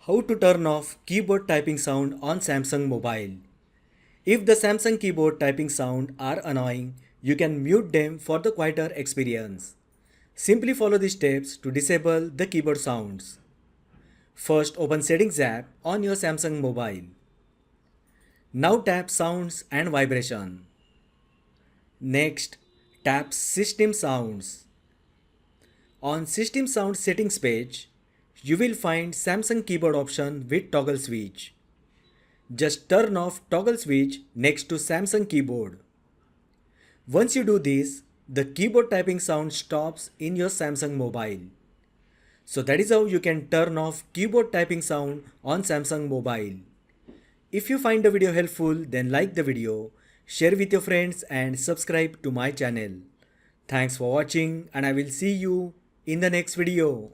How to turn off keyboard typing sound on Samsung mobile. If the Samsung keyboard typing sound are annoying, you can mute them for the quieter experience. Simply follow the steps to disable the keyboard sounds. First, open Settings app on your Samsung mobile. Now tap Sounds and Vibration. Next, tap System Sounds. On System Sound Settings page, you will find Samsung keyboard option with toggle switch. Just turn off toggle switch next to Samsung keyboard. Once you do this, the keyboard typing sound stops in your Samsung mobile. So that is how you can turn off keyboard typing sound on Samsung mobile. If you find the video helpful, then like the video, share with your friends and subscribe to my channel. Thanks for watching and I will see you in the next video.